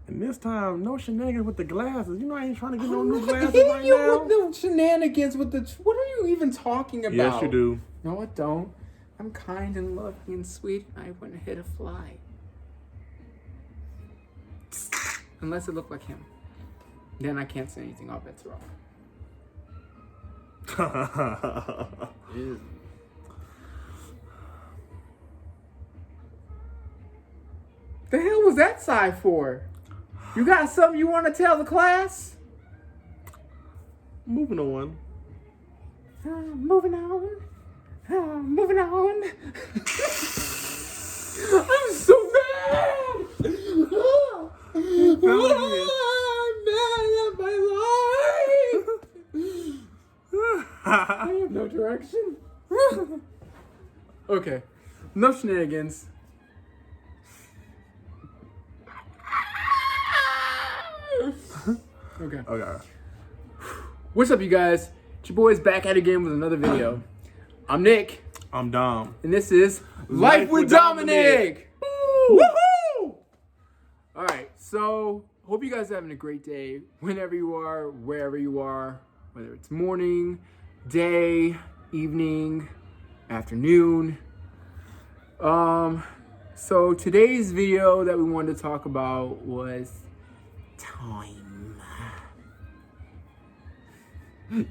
And this time, no shenanigans with the glasses. You know I ain't trying to get no I'm new not glasses hitting right you now. with no shenanigans with the. What are you even talking about? Yes, you do. No, I don't. I'm kind and loving and sweet, and I wouldn't hit a fly. Unless it looked like him. Then I can't say anything. All bets are off. Ew. The hell was that sigh for? You got something you want to tell the class? Moving on. Moving on. Moving on. I'm so mad. I'm mad at my life. I have no direction. Okay. No shenanigans. Okay. What's up, you guys? It's your boys back at it again with another video. I'm Nick. I'm Dom. And this is Life with Dominic. Woohoo! Alright, so hope you guys are having a great day whenever you are, wherever you are, whether it's morning, day, evening, afternoon. So today's video that we wanted to talk about was time.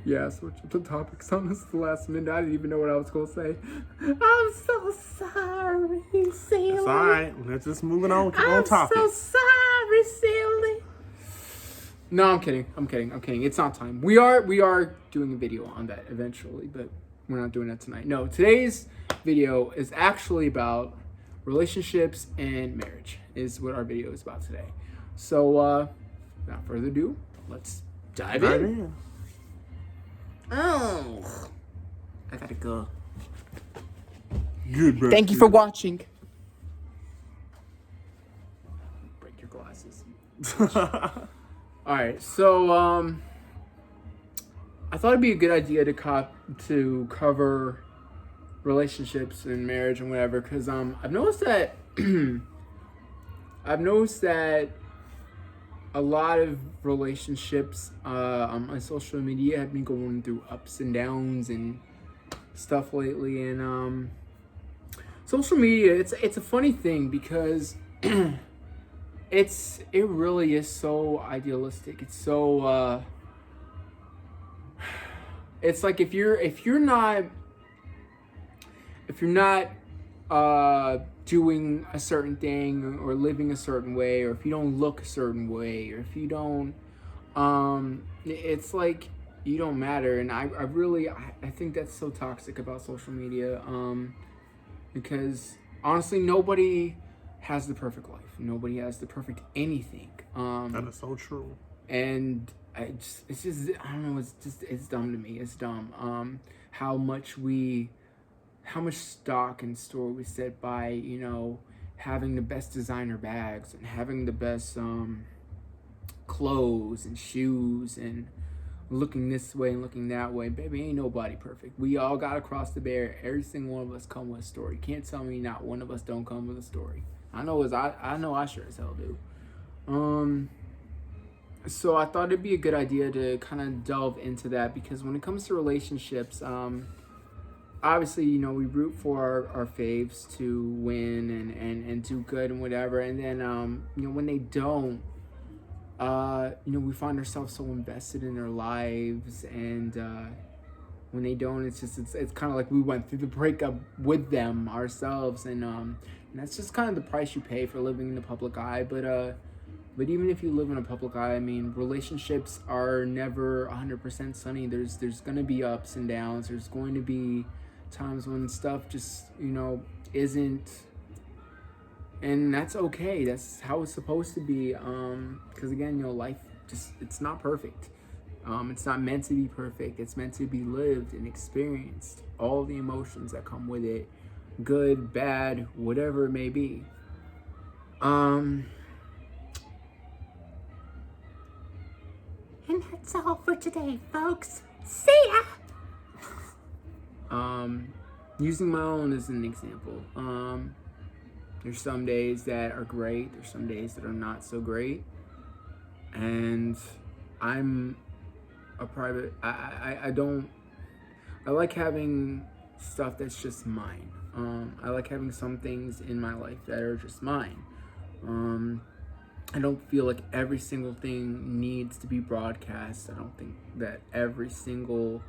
Yeah, switch up the topics on this the last minute. I didn't even know what I was going to say. I'm so sorry, silly. It's alright. Let's just move on to the topic. I'm so sorry, silly. No, I'm kidding. It's not time. We are doing a video on that eventually, but we're not doing that tonight. No, today's video is actually about relationships and marriage is what our video is about today. So, without further ado, let's dive in. Oh, I gotta go. Good, bro. Thank you for watching. Break your glasses. All right, so I thought it'd be a good idea to cover relationships and marriage and whatever, because I've noticed that a lot of relationships on my social media have been going through ups and downs and stuff lately. And social media, it's a funny thing because it really is so idealistic. It's so it's like if you're not doing a certain thing or living a certain way, or if you don't look a certain way, or if you don't it's like you don't matter. And I think that's so toxic about social media, because honestly nobody has the perfect life. Nobody has the perfect anything. That is so true. And it's just I don't know, it's dumb to me. It's dumb how much stock and store we set by, you know, having the best designer bags and having the best clothes and shoes and looking this way and looking that way. Baby, ain't nobody perfect. We all got to cross the barrier. Every single one of us come with a story. You can't tell me not one of us don't come with a story. I know I sure as hell do. So I thought it'd be a good idea to kind of delve into that, because when it comes to relationships, obviously, you know, we root for our faves to win and do good and whatever. And then, you know, when they don't, you know, we find ourselves so invested in their lives. And when they don't, it's kind of like we went through the breakup with them ourselves. And that's just kind of the price you pay for living in the public eye. But even if you live in a public eye, I mean, relationships are never 100% sunny. There's going to be ups and downs. There's going to be times when stuff just, you know, isn't, and that's okay. That's how it's supposed to be, because again, you know, life just, it's not perfect. It's not meant to be perfect. It's meant to be lived and experienced, all the emotions that come with it, good, bad, whatever it may be. And that's all for today, folks. See ya! Using my own as an example, there's some days that are great, there's some days that are not so great. and I'm a private. I don't. I like having stuff that's just mine. I like having some things in my life that are just mine. I don't feel like every single thing needs to be broadcast. I don't think that every single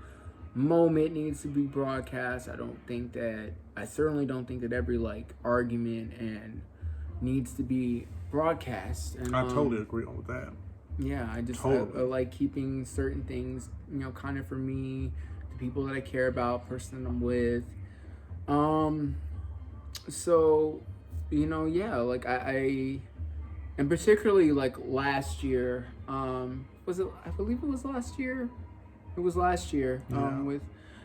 moment needs to be broadcast. I certainly don't think that every like argument and needs to be broadcast. And I totally agree on that. yeah, I just Totally. I like keeping certain things, kind of for me, the people that I care about, person that I'm with. So, yeah, like I and particularly like last year, was it? I believe it was last year. It was last year.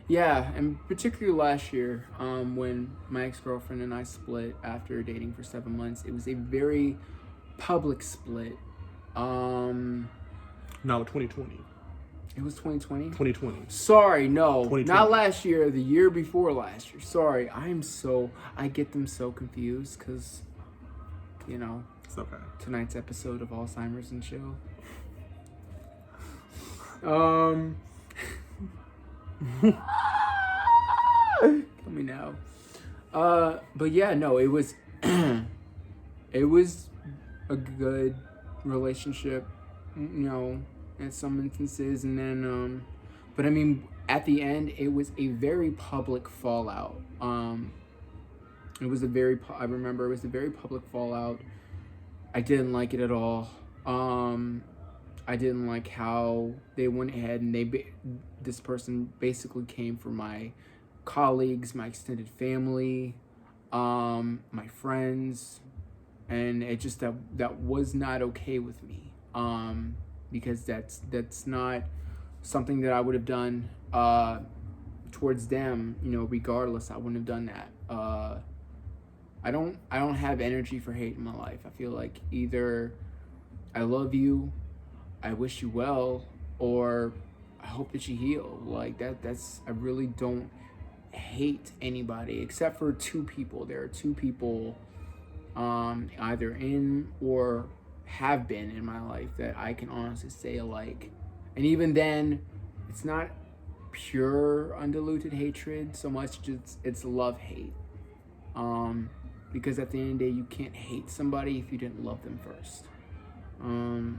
Yeah. And particularly last year, when my ex-girlfriend and I split after dating for 7 months. It was a very public split. No, 2020. It was 2020. 2020. Sorry, no, 2020. not last year. The year before last year. Sorry, I get them so confused because, It's okay. tonight's episode of Alzheimer's and Chill. Kill me now. But yeah, no, it was it was a good relationship, in some instances, and then but I mean, at the end, it was a very public fallout. It was I remember it was a very public fallout. I didn't like it at all. I didn't like how they went ahead and this person basically came for my colleagues, my extended family, my friends, and it just that was not okay with me. Because that's not something that I would have done towards them. Regardless, I wouldn't have done that. I don't have energy for hate in my life. I feel like either I love you, I wish you well, or I hope that you heal. Like that's I really don't hate anybody except for two people. There are two people either in or have been in my life that I can honestly say alike. And even then, it's not pure undiluted hatred so much, just it's love hate. Because at the end of the day, you can't hate somebody if you didn't love them first. And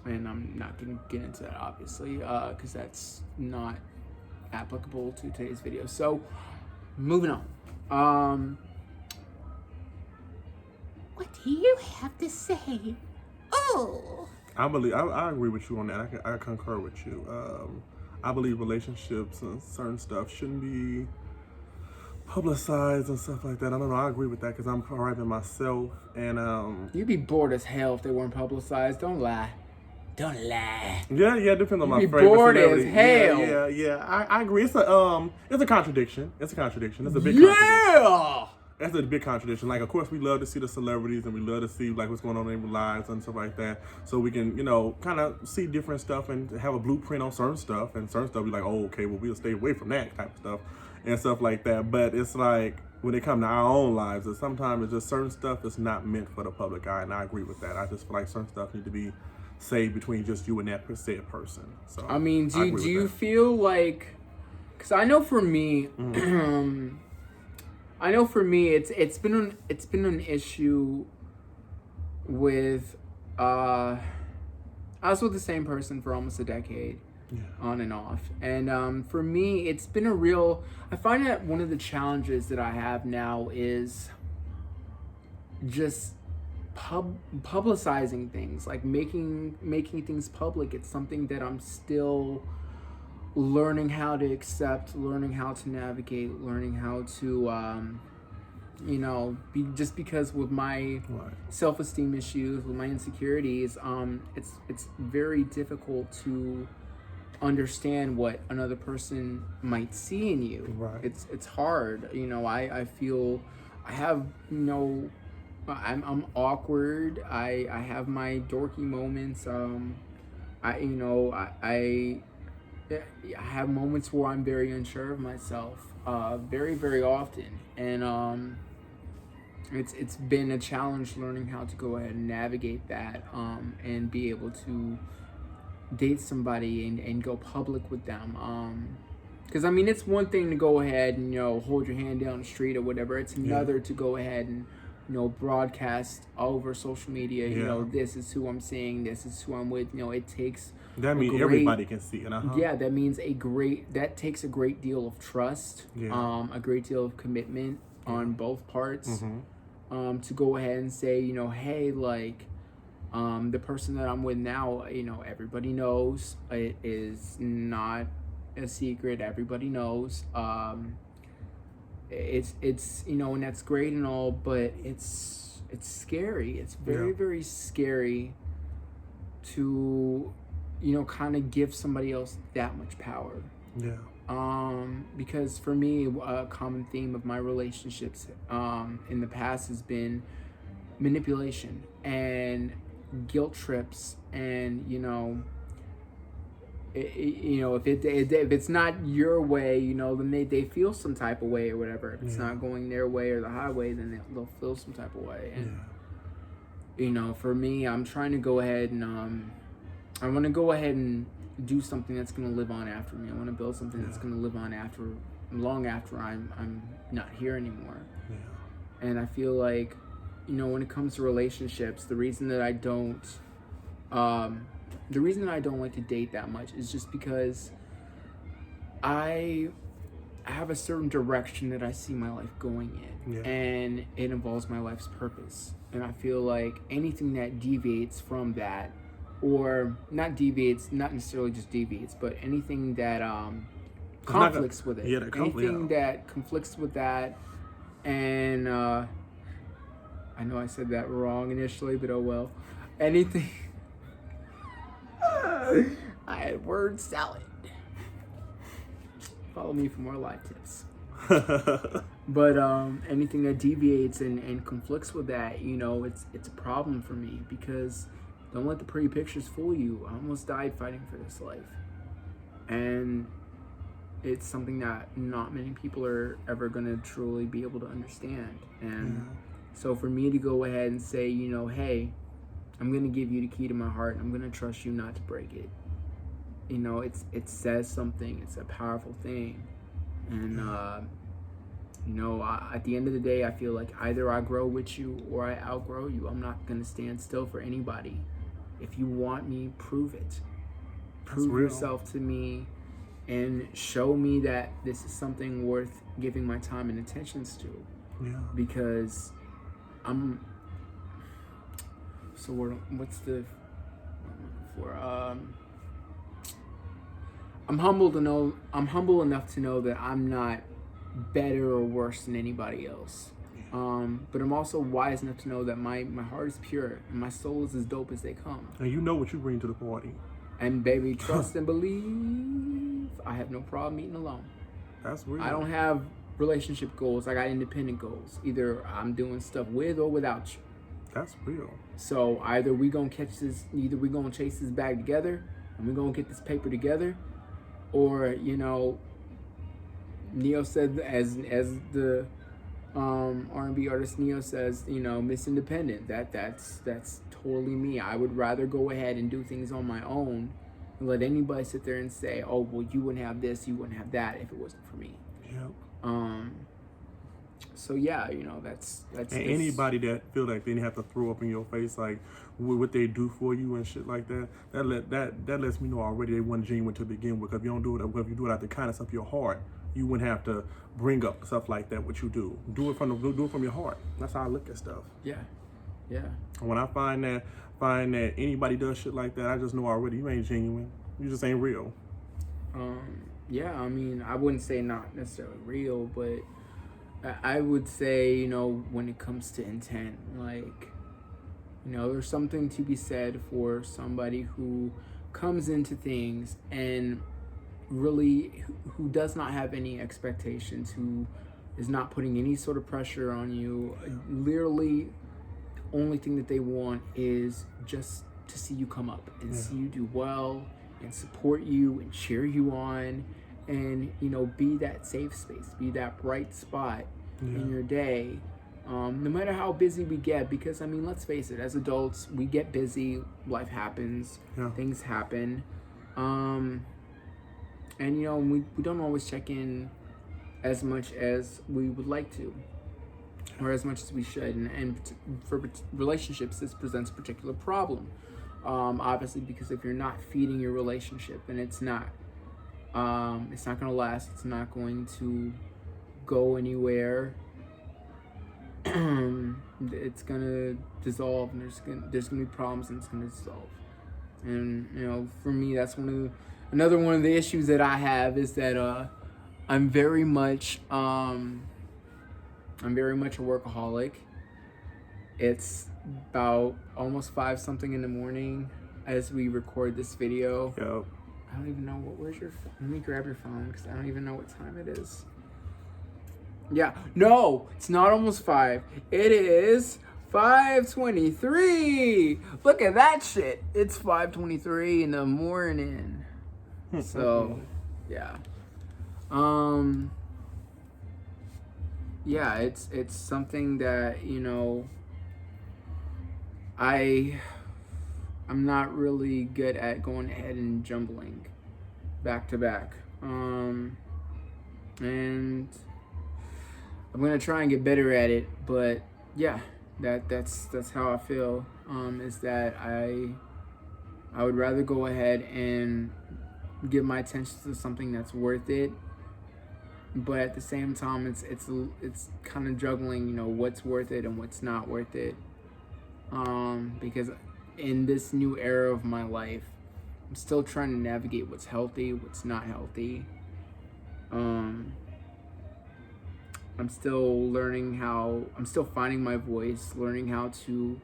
I'm not going to get into that, obviously, because that's not applicable to today's video. So, moving on. What do you have to say? Oh! I agree with you on that. I concur with you. I believe relationships and certain stuff shouldn't be publicized and stuff like that. I don't know. I agree with that because I'm private myself, and You'd be bored as hell if they weren't publicized. Don't lie. Don't lie. Yeah, depends on my You'd be favorite bored as celebrity. hell. Yeah. I agree. It's a contradiction. It's a contradiction. It's a big contradiction. Yeah! That's a big contradiction. Like, of course, we love to see the celebrities and we love to see like what's going on in their lives and stuff like that. So we can, kind of see different stuff and have a blueprint on certain stuff. And certain stuff, be like, oh, okay, well, we'll stay away from that type of stuff and stuff like that. But it's like when it comes to our own lives, that sometimes it's just certain stuff that's not meant for the public eye. And I agree with that. I just feel like certain stuff need to be saved between just you and that said person. So I mean, do you feel like? Because I know for me. I know for me, it's been an issue with I was with the same person for almost a decade, on and off, and for me, it's been I find that one of the challenges that I have now is just publicizing things, like making things public. It's something that I'm still learning how to accept, learning how to navigate, learning how to, because with my self-esteem issues, with my insecurities, it's very difficult to understand what another person might see in you. Right. It's hard. I feel I have I'm awkward. I have my dorky moments. I have moments where I'm very unsure of myself, very, very often. And it's been a challenge learning how to go ahead and navigate that, and be able to date somebody and go public with them. Because I mean, it's one thing to go ahead and hold your hand down the street or whatever. It's another to go ahead and broadcast all over social media. This is who I'm seeing. This is who I'm with. It takes. That means everybody can see it. Yeah, that means that takes a great deal of trust. A great deal of commitment on both parts. To go ahead and say, hey, like, the person that I'm with now, everybody knows. It is not a secret. Everybody knows. It's and that's great and all, but it's scary. It's very, very scary to kind of give somebody else that much power. Because for me, a common theme of my relationships in the past has been manipulation and guilt trips, and if it's not your way, then they feel some type of way or whatever. If it's not going their way or the highway, then they'll feel some type of way. And for me, I'm trying to go ahead and I want to go ahead and do something that's going to live on after me. I want to build something that's going to live on long after I'm not here anymore. And I feel like when it comes to relationships, the reason that I don't like to date that much is just because I have a certain direction that I see my life going in, and it involves my life's purpose. And I feel like anything that deviates from that, or not necessarily just deviates, but anything that conflicts with it, that conflicts with that, and I know I said that wrong initially, but oh well. Anything. I had word salad. Follow me for more live tips. But anything that deviates and conflicts with that, it's a problem for me, because don't let the pretty pictures fool you. I almost died fighting for this life. And it's something that not many people are ever going to truly be able to understand. And so for me to go ahead and say, hey, I'm going to give you the key to my heart, and I'm going to trust you not to break it. It says something. It's a powerful thing. And, at the end of the day, I feel like either I grow with you or I outgrow you. I'm not going to stand still for anybody. If you want me, prove it. Prove yourself to me and show me that this is something worth giving my time and attentions to. Because what's the for I'm humble enough to know that I'm not better or worse than anybody else. But I'm also wise enough to know that my heart is pure and my soul is as dope as they come. And you know what you bring to the party. And baby, trust and believe. I have no problem eating alone. That's real. I don't have relationship goals. I got independent goals. Either I'm doing stuff with or without you. That's real. So either we gonna chase this bag together, and we gonna get this paper together, or Neo said, as the R&B artist Neo says, Miss Independent. That's totally me. I would rather go ahead and do things on my own and let anybody sit there and say, oh, well, you wouldn't have this, you wouldn't have that if it wasn't for me. So yeah, that's and anybody that feel like they have to throw up in your face, like what they do for you and shit like that, that lets me know already they weren't genuine to begin with. If you don't do it, if you do it out the kindness of your heart, you wouldn't have to bring up stuff like that. What you do it from your heart. That's how I look at stuff. Yeah. When I find that anybody does shit like that, I just know already you ain't genuine. You just ain't real. Yeah, I mean, I wouldn't say not necessarily real, but I would say, when it comes to intent, like, there's something to be said for somebody who comes into things and really who does not have any expectations, who is not putting any sort of pressure on you. Literally, only thing that they want is just to see you come up and see you do well and support you and cheer you on. And, be that safe space, be that bright spot in your day. No matter how busy we get, because I mean, let's face it, as adults, we get busy, life happens, things happen. And you know, we don't always check in as much as we would like to, or as much as we should. And for relationships, this presents a particular problem. Obviously, because if you're not feeding your relationship, then it's not going to last. It's not going to go anywhere. It's going to dissolve, and there's going to be problems, and it's going to dissolve. And you know, for me, that's another one of the issues that I have is that I'm very much a workaholic. It's about almost 5 something in the morning as we record this video. Yep. I don't even know where's your phone? Let me grab your phone because I don't even know what time it is. Yeah, no, it's not almost 5. It is 5:23. Look at that shit. It's 5:23 in the morning. So, yeah. Yeah, it's something that, you know, I'm not really good at going ahead and jumbling back to back. And I'm gonna try and get better at it, but yeah, that's how I feel. Is that I would rather go ahead and give my attention to something that's worth it, but at the same time, it's kind of juggling, you know, what's worth it and what's not worth it. Because in this new era of my life, I'm still trying to navigate what's healthy, what's not healthy. I'm still finding my voice, learning how to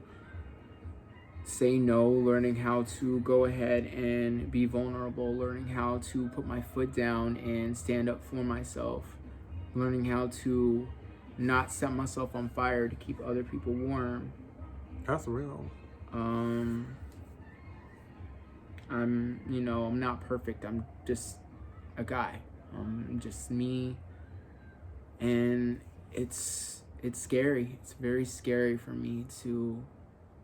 say no, learning how to go ahead and be vulnerable, learning how to put my foot down and stand up for myself, learning how to not set myself on fire to keep other people warm. That's real. I'm not perfect. I'm just a guy. I'm just me. And it's scary. It's very scary for me to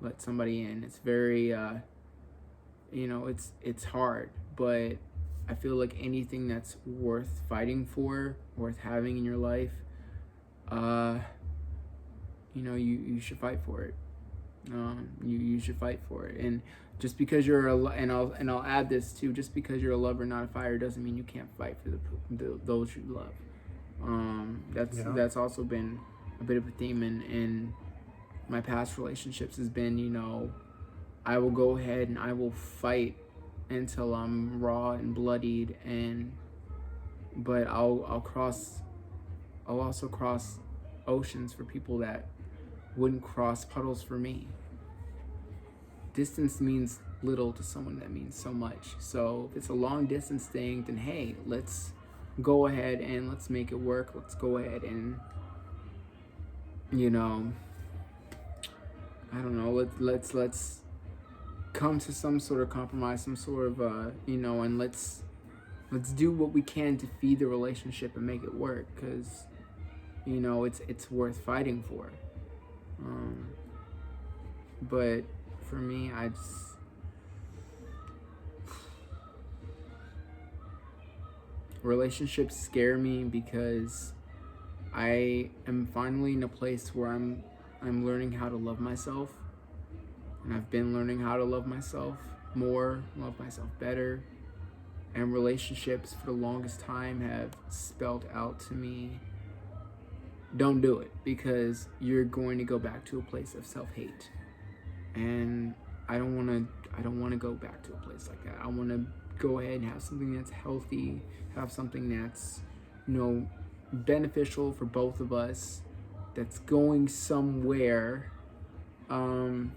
let somebody in. It's very, it's hard. But I feel like anything that's worth fighting for, worth having in your life, you should fight for it. You should fight for it. And just because I'll add this too, just because you're a lover, not a fighter, doesn't mean you can't fight for those you love. That's also been a bit of a theme in my past relationships, has been, you know, I will go ahead and I will fight until I'm raw and bloodied, but I'll also cross oceans for people that wouldn't cross puddles for me. Distance means little to someone that means so much. So if it's a long distance thing, then hey, let's go ahead and let's make it work. Let's go ahead and, you know, I don't know, let's come to some sort of compromise, some sort of and let's do what we can to feed the relationship and make it work, because, you know, it's worth fighting for. But for me, relationships scare me because I am finally in a place where I'm learning how to love myself, and I've been learning how to love myself more, love myself better. And relationships for the longest time have spelled out to me, don't do it, because you're going to go back to a place of self-hate. And I don't want to go back to a place like that. I want to go ahead and have something that's healthy, have something that's, you know, beneficial for both of us, that's going somewhere. And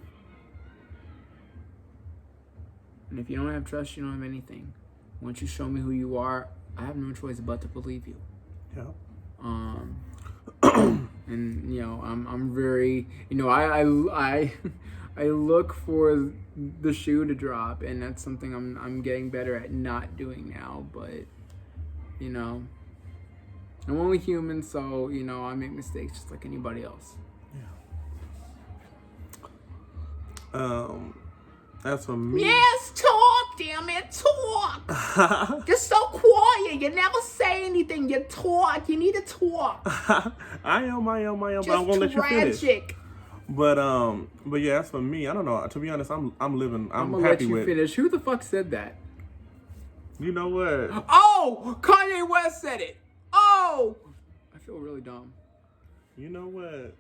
if you don't have trust, you don't have anything. Once you show me who you are, I have no choice but to believe you. Yeah. And you know, I'm very, you know, I look for the shoe to drop, and that's something I'm getting better at not doing now. But, you know, I'm only human, so, you know, I make mistakes just like anybody else. Yeah. As for me, Yes, talk, damn it, talk. You're so quiet. You never say anything. You talk. You need to talk. I am. But I'm Just gonna let you finish. tragic. But yeah, as for me, I don't know. To be honest, I'm living. I'm I'm gonna let happy you with. finish. Who the fuck said that? You know what? Oh, Kanye West said it. Oh, I feel really dumb. You know what?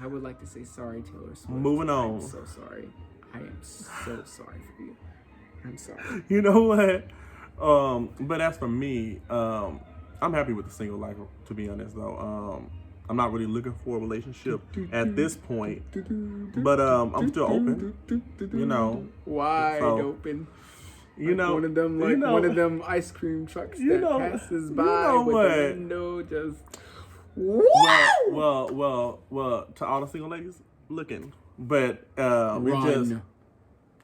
I would like to say sorry, Taylor Swift. Moving on. I'm so sorry. I am so sorry for you. I'm sorry. You know what? But as for me, I'm happy with the single life. To be honest, though, I'm not really looking for a relationship at this point. But I'm still open. You know, Wide so, open. You Like know, one of them, like you know, one of them ice cream trucks you that know, passes by you know with what? the window just. Woo! Well. To all the single ladies looking, but we Run just,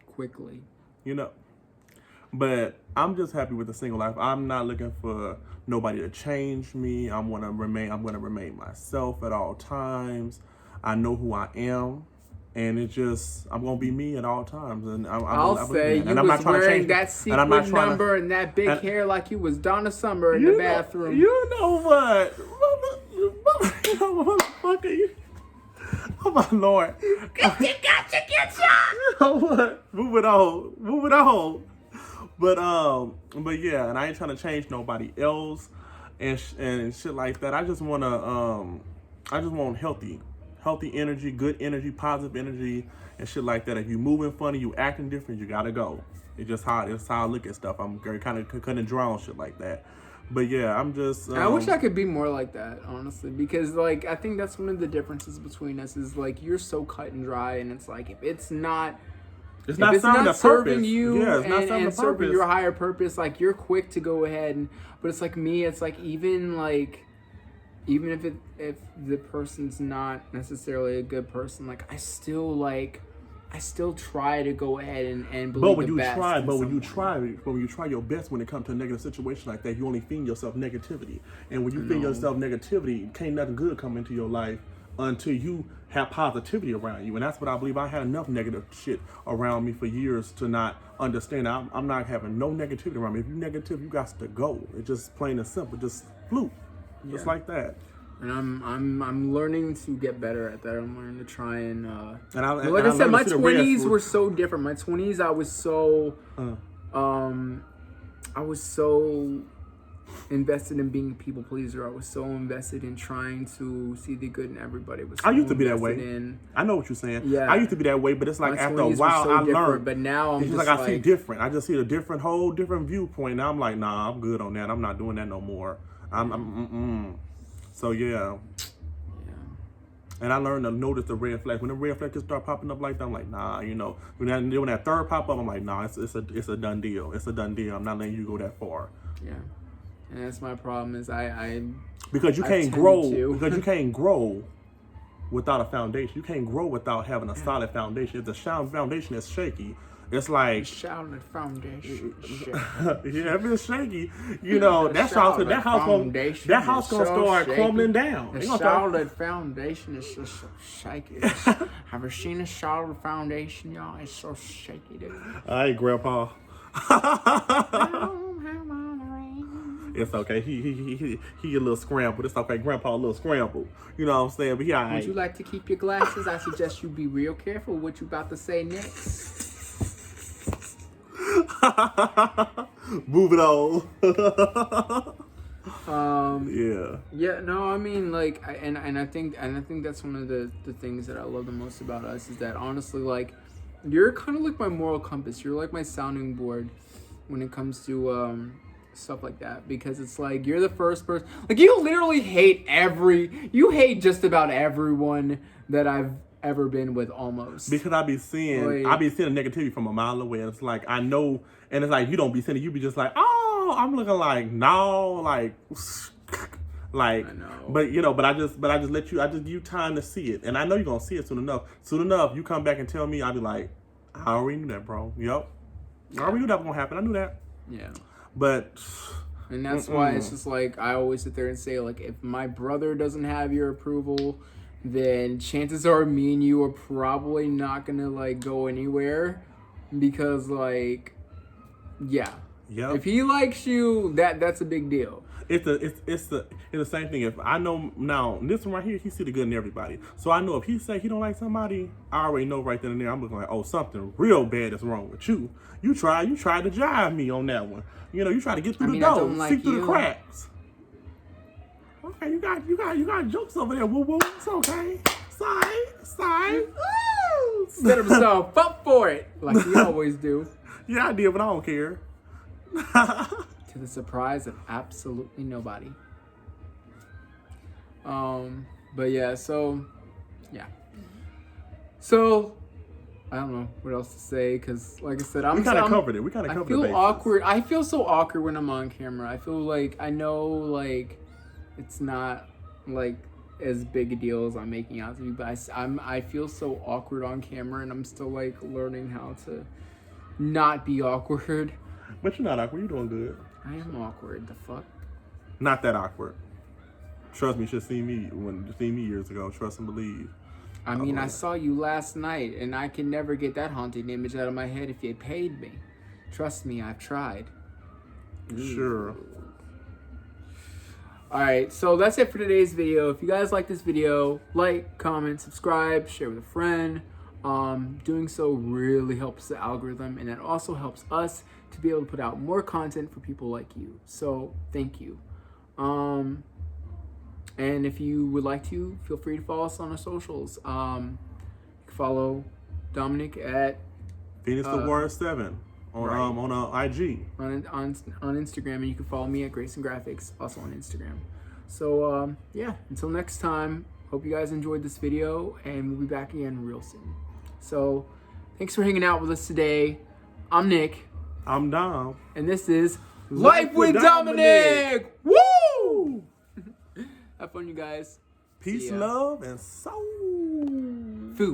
quickly. you know. But I'm just happy with the single life. I'm not looking for nobody to change me. I'm gonna remain myself at all times. I know who I am, and I'm gonna be me at all times. And I'll say you and I'm not was trying to wearing change that sequin number and that big hair like you was Donna Summer in the bathroom. You know what? Motherfucker, you. Oh my Lord. You got to get shot. You know what? Move it on. But yeah, and I ain't trying to change nobody else and shit like that. I just want healthy energy, good energy, positive energy, and shit like that. If you moving funny, you acting different, you gotta go. It's how I look at stuff. I'm very kind of cut and dry on shit like that. But yeah, I'm just. I wish I could be more like that, honestly, because like I think that's one of the differences between us is like you're so cut and dry, and it's like if it's not serving you and serving your higher purpose, like you're quick to go ahead but it's like me, it's like even if the person's not necessarily a good person, like I still try to go ahead and believe when you try your best when it comes to a negative situation like that, you only feed yourself negativity. And when you feed yourself negativity, can't nothing good come into your life until you have positivity around you. And that's what I believe. I had enough negative shit around me for years to not understand. I'm not having no negativity around me. If you're negative, you got to go. It's just plain and simple. Just floop. Just like that. And I'm learning to get better at that. I'm learning to try and like I said, my 20s were so different. My 20s, I was so invested in being a people pleaser. I was so invested in trying to see the good in everybody. I used to be that way. I know what you're saying. Yeah, I used to be that way, but it's like after a while I learned. But now I'm just like I see different. I just see a whole different viewpoint. Now I'm like, nah, I'm good on that. I'm not doing that no more. So yeah. And I learned to notice the red flag. When the red flag just start popping up like that, I'm like, nah, you know. When that third pop up, I'm like, nah, it's a done deal. It's a done deal. I'm not letting you go that far. Yeah. And that's my problem is because you can't grow because you can't grow without a foundation. You can't grow without having a solid foundation. If the foundation is shaky, it's like solid foundation. Yeah, if it's shaky, you know that house gonna start crumbling down. The solid foundation is just so shaky. Have you seen a solid foundation, y'all? It's so shaky, dude. All right, Grandpa. It's okay. He a little scrambled. It's okay. Grandpa a little scrambled. You know what I'm saying? But he all right. Would you like to keep your glasses? I suggest you be real careful what you about to say next. Move it on. Yeah. No, I mean, like, I think that's one of the things that I love the most about us is that honestly, like, you're kind of like my moral compass. You're like my sounding board when it comes to stuff like that, because it's like you're the first person. Like, you literally hate just about everyone that I've ever been with, almost. Because I be seeing negativity from a mile away. And it's like I know, and it's like you don't be seeing it. You be just like, oh, I'm looking like no, like I know. But I just let you. I just give you time to see it, and I know you're gonna see it soon enough. Soon enough, you come back and tell me. I'll be like, I already knew that, bro. Yep, I already knew that was gonna happen. I knew that. Yeah. But. And that's why it's just like I always sit there and say, like, if my brother doesn't have your approval, then chances are me and you are probably not gonna like go anywhere, because like, yeah, Yeah. if he likes you, that's a big deal. It's the same thing. If I know now, this one right here, he see the good in everybody. So I know if he say he don't like somebody, I already know right then and there. I'm looking like, oh, something real bad is wrong with you. You tried to jive me on that one. You know, you try to get through the door, don't like see through you. the cracks. Okay, you got jokes over there. Woo woo. It's okay. Side. Set himself up for it, like he always do. Yeah, I did, but I don't care. To the surprise of absolutely nobody. But yeah, so I don't know what else to say, because like I said, we kind of covered it. I feel awkward. I feel so awkward when I'm on camera. I feel like I know like it's not like as big a deal as I'm making out to be, but I feel so awkward on camera, and I'm still like learning how to not be awkward. But you're not awkward. You're doing good. I am awkward. The fuck? Not that awkward. Trust me, you should see me years ago. Trust and believe. I mean, I saw you last night, and I can never get that haunting image out of my head if you paid me. Trust me, I've tried. Sure. Alright, so that's it for today's video. If you guys like this video, like, comment, subscribe, share with a friend. Doing so really helps the algorithm, and it also helps us to be able to put out more content for people like you. So, thank you. And if you would like to, feel free to follow us on our socials. You can follow Dominic at Phoenix the Warrior 7 on right. on IG. On Instagram, and you can follow me at Grayson Graphics, also on Instagram. So yeah, until next time, hope you guys enjoyed this video, and we'll be back again real soon. So thanks for hanging out with us today. I'm Nick. I'm Dom. And this is Life with Dominic. Woo! Have fun, you guys. Peace, love, and soul.